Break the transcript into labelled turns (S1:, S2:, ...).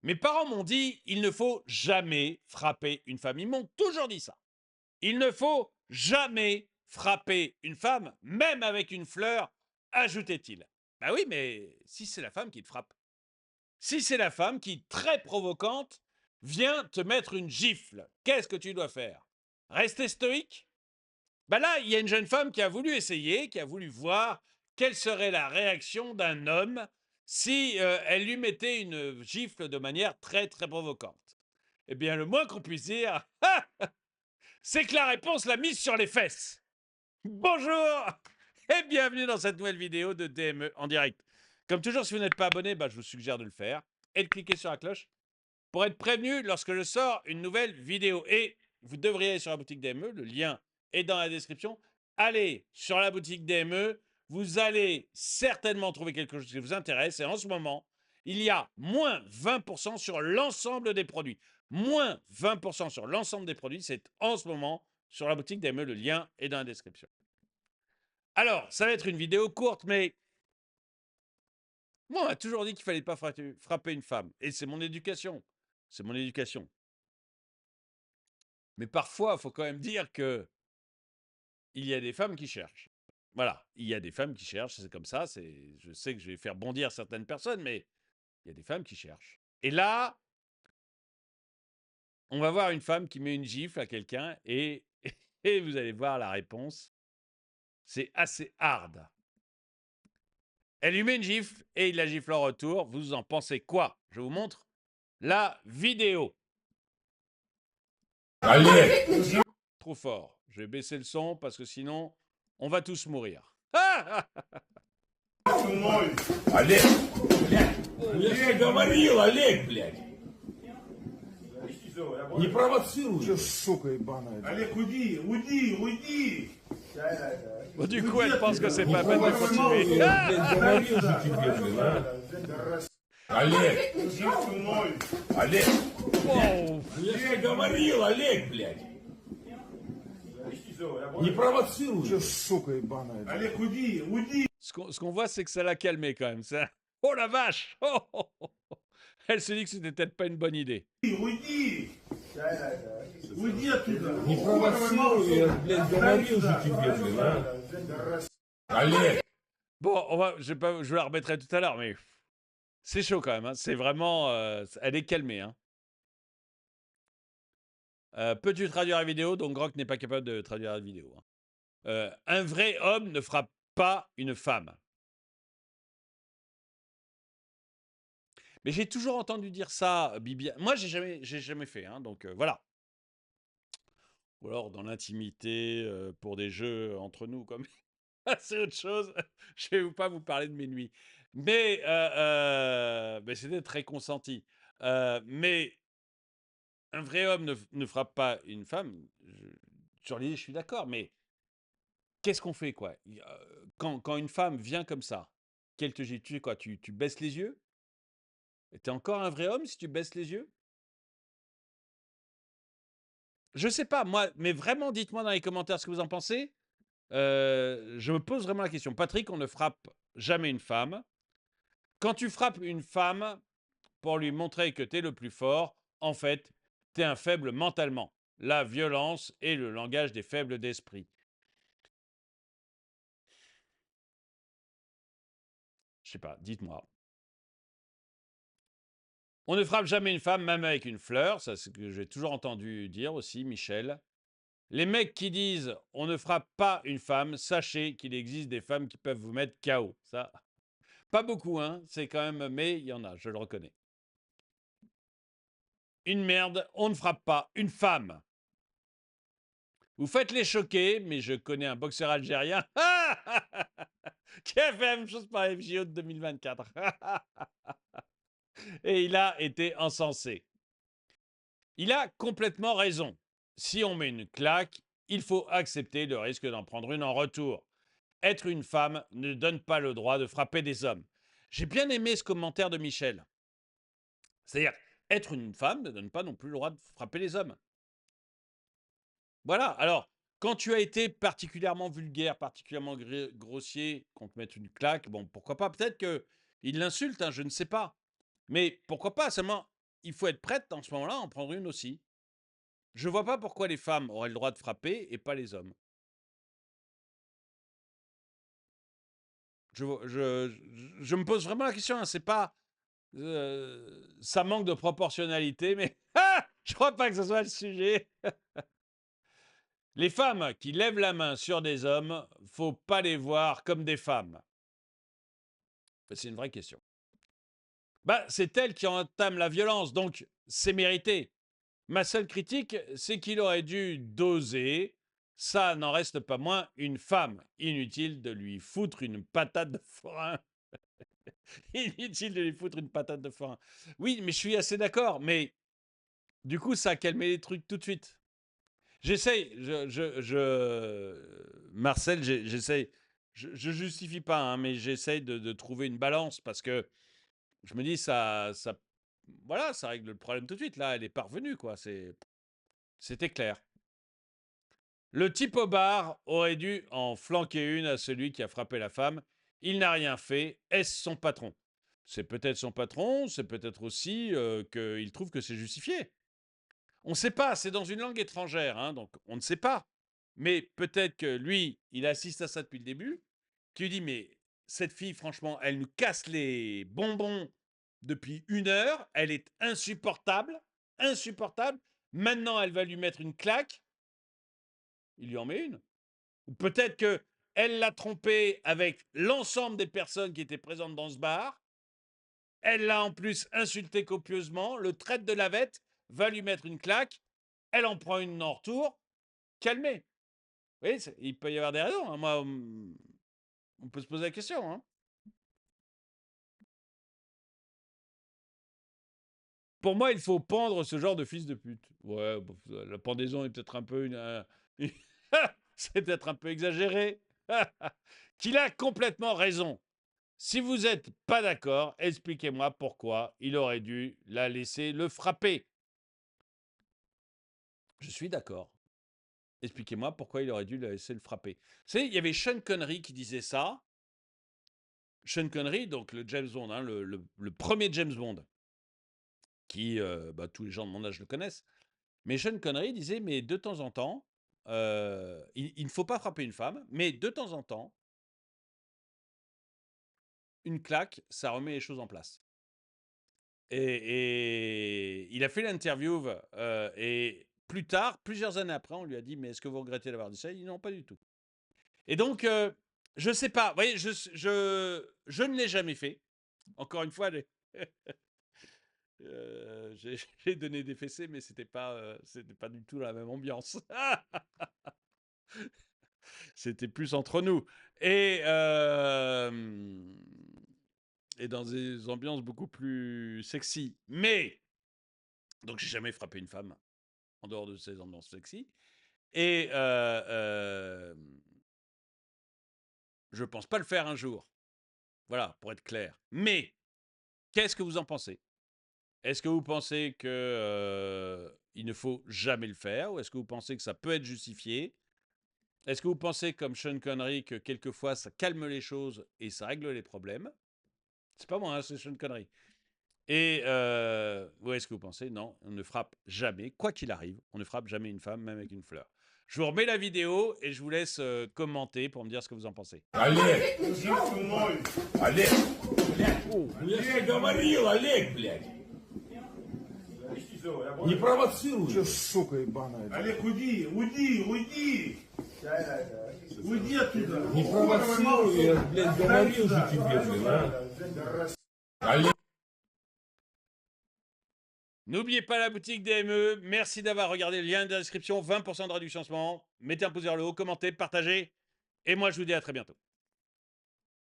S1: Mes parents m'ont dit, il ne faut jamais frapper une femme. Ils m'ont toujours dit ça. Il ne faut jamais frapper une femme, même avec une fleur, ajoutait-il. Ben oui, mais si c'est la femme qui te frappe, si c'est la femme qui, très provocante, vient te mettre une gifle, qu'est-ce que tu dois faire? Rester stoïque? Ben là, il y a une jeune femme qui a voulu essayer, qui a voulu voir quelle serait la réaction d'un homme si elle lui mettait une gifle de manière très, très provocante. Eh bien, le moins qu'on puisse dire, c'est que la réponse l'a mise sur les fesses. Bonjour et bienvenue dans cette nouvelle vidéo de DME en direct. Comme toujours, si vous n'êtes pas abonné, je vous suggère de le faire et de cliquer sur la cloche pour être prévenu lorsque je sors une nouvelle vidéo. Et vous devriez aller sur la boutique DME, le lien est dans la description. Allez sur la boutique DME, vous allez certainement trouver quelque chose qui vous intéresse. Et en ce moment, il y a moins 20% sur l'ensemble des produits. Moins 20% sur l'ensemble des produits, c'est en ce moment sur la boutique DME, le lien est dans la description. Alors, ça va être une vidéo courte, mais moi, on m'a toujours dit qu'il ne fallait pas frapper une femme. Et c'est mon éducation. C'est mon éducation. Mais parfois, il faut quand même dire que il y a des femmes qui cherchent. Voilà, il y a des femmes qui cherchent, c'est comme ça. Je sais que je vais faire bondir certaines personnes, mais il y a des femmes qui cherchent. Et là, on va voir une femme qui met une gifle à quelqu'un et, et vous allez voir la réponse. C'est assez hard. Elle lui met une gifle et il la gifle en retour. Vous en pensez quoi? Je vous montre la vidéo.
S2: Allez,
S1: Trop fort. Je vais baisser le son parce que sinon, on va tous mourir.
S2: Олег, блядь, я же говорил, Олег, блядь. Не провоцируй.
S3: Че, сука ебаная.
S4: Олег, уйди, уйди, уйди!
S1: Bon, du coup, elle pense que c'est pas peine de
S2: Я,
S1: continuer.
S2: блядь, говорил же тебе, блин, а. Олег,
S4: Иди со мной!
S2: Олег,
S1: Wow.
S2: я же говорил, Олег, блядь. Не провоцируй.
S3: Че, сука ебаная.
S4: Олег, уйди, уйди!
S1: Ce qu'on voit, c'est que ça l'a calmé quand même. Ça... Oh la vache! Elle se dit que c'était peut-être pas une bonne idée.
S4: Уйди! Уйди оттуда!
S2: Не провоцируй, я, блядь, говорил же тебе, блин, а. Олег,
S1: Bon, je la remettrai tout à l'heure, mais c'est chaud quand même. Hein. C'est vraiment... elle est calmée. Hein. Peux-tu traduire la vidéo? Donc Grok n'est pas capable de traduire la vidéo. Hein. Un vrai homme ne frappe pas une femme. Mais j'ai toujours entendu dire ça, Bibi. Moi, j'ai jamais fait. Hein, donc voilà. Ou alors dans l'intimité, pour des jeux entre nous, comme c'est autre chose. Je vais pas vous parler de mes nuits. Mais c'était très consenti. Mais un vrai homme ne frappe pas une femme. Sur l'idée, je suis d'accord. Mais qu'est-ce qu'on fait, quoi? Quand une femme vient comme ça, qu'elle te gifle, tu fais quoi? Tu baisses les yeux? T'es encore un vrai homme si tu baisses les yeux? Je sais pas, moi, mais vraiment, dites-moi dans les commentaires ce que vous en pensez. Je me pose vraiment la question. Patrick, on ne frappe jamais une femme. Quand tu frappes une femme pour lui montrer que tu es le plus fort, en fait, tu es un faible mentalement. La violence est le langage des faibles d'esprit. Je sais pas, dites-moi. On ne frappe jamais une femme, même avec une fleur. Ça, c'est ce que j'ai toujours entendu dire aussi, Michel. Les mecs qui disent on ne frappe pas une femme, sachez qu'il existe des femmes qui peuvent vous mettre KO. Ça, pas beaucoup, hein. C'est quand même, mais il y en a, je le reconnais. Une merde, on ne frappe pas une femme. Vous faites les choquer, mais je connais un boxeur algérien qui a fait la même chose par les JO de 2024. Et il a été encensé. Il a complètement raison. Si on met une claque, il faut accepter le risque d'en prendre une en retour. Être une femme ne donne pas le droit de frapper des hommes. J'ai bien aimé ce commentaire de Michel. C'est-à-dire, être une femme ne donne pas non plus le droit de frapper les hommes. Voilà, alors, quand tu as été particulièrement vulgaire, particulièrement grossier, qu'on te mette une claque, bon, pourquoi pas, peut-être qu'il l'insulte, hein, je ne sais pas. Mais pourquoi pas, seulement, il faut être prête en ce moment-là à en prendre une aussi. Je vois pas pourquoi les femmes auraient le droit de frapper et pas les hommes. Je me pose vraiment la question, hein, c'est pas... ça manque de proportionnalité, mais je crois pas que ce soit le sujet. Les femmes qui lèvent la main sur des hommes, faut pas les voir comme des femmes. C'est une vraie question. Bah, c'est elles qui entament la violence, donc c'est mérité. Ma seule critique, c'est qu'il aurait dû doser. Ça n'en reste pas moins une femme. Inutile de lui foutre une patate de forain. Inutile de lui foutre une patate de forain. Oui, mais je suis assez d'accord, mais du coup, ça a calmé les trucs tout de suite. J'essaye, Marcel, j'essaye, je justifie pas, hein, mais j'essaye de trouver une balance parce que je me dis, voilà, ça règle le problème tout de suite. Là, elle est parvenue, quoi. C'était clair. Le type au bar aurait dû en flanquer une à celui qui a frappé la femme. Il n'a rien fait. Est-ce son patron? C'est peut-être son patron, c'est peut-être aussi qu'il trouve que c'est justifié. On ne sait pas, c'est dans une langue étrangère, hein, donc on ne sait pas. Mais peut-être que lui, il assiste à ça depuis le début, qui lui dit, mais cette fille, franchement, elle nous casse les bonbons depuis 1 heure, elle est insupportable, insupportable. Maintenant, elle va lui mettre une claque. Il lui en met une. Ou peut-être qu'elle l'a trompé avec l'ensemble des personnes qui étaient présentes dans ce bar. Elle l'a en plus insulté copieusement, le traite de lavette, va lui mettre une claque, elle en prend une en retour, calmez. Vous voyez, il peut y avoir des raisons. Hein. Moi, on peut se poser la question. Hein. Pour moi, il faut pendre ce genre de fils de pute. Ouais, la pendaison est peut-être un peu c'est peut-être un peu exagéré. Qu'il a complètement raison. Si vous n'êtes pas d'accord, expliquez-moi pourquoi il aurait dû la laisser le frapper. Je suis d'accord. Expliquez-moi pourquoi il aurait dû la laisser le frapper. Vous savez, il y avait Sean Connery qui disait ça. Sean Connery, donc le James Bond, hein, le premier James Bond, qui, tous les gens de mon âge le connaissent. Mais Sean Connery disait, mais de temps en temps, il ne faut pas frapper une femme, mais de temps en temps, une claque, ça remet les choses en place. Et il a fait l'interview et plus tard, plusieurs années après, on lui a dit, mais est-ce que vous regrettez d'avoir dit ça? Il dit non, pas du tout. Et donc, je ne sais pas. Vous voyez, je ne l'ai jamais fait. Encore une fois, j'ai donné des fessées, mais c'était pas du tout la même ambiance. C'était plus entre nous. Et dans des ambiances beaucoup plus sexy. Mais, donc j'ai jamais frappé une femme en dehors de ces ambiances sexy. Et je pense pas le faire un jour. Voilà, pour être clair. Mais, qu'est-ce que vous en pensez? Est-ce que vous pensez que il ne faut jamais le faire? Ou est-ce que vous pensez que ça peut être justifié? Est-ce que vous pensez, comme Sean Connery, que quelquefois ça calme les choses et ça règle les problèmes? C'est pas moi, hein, c'est Sean Connery. Et où est-ce que vous pensez? Non, on ne frappe jamais, quoi qu'il arrive, on ne frappe jamais une femme, même avec une fleur. Je vous remets la vidéo et je vous laisse commenter pour me dire ce que vous en pensez.
S2: Олег,
S4: Иди со мной.
S2: Олег, блядь, я говорил, Олег, блядь, не провоцируй.
S3: Че, сука ебаная.
S4: Олег, уйди, уйди, уйди. Уйди оттуда.
S2: Не провоцируй, я, блядь, говорил же тебе, блядь, а. Олег.
S1: N'oubliez pas la boutique DME. Merci d'avoir regardé le lien de la description. 20% de réduction en ce moment. Mettez un pouce vers le haut, commentez, partagez. Et moi, je vous dis à très bientôt.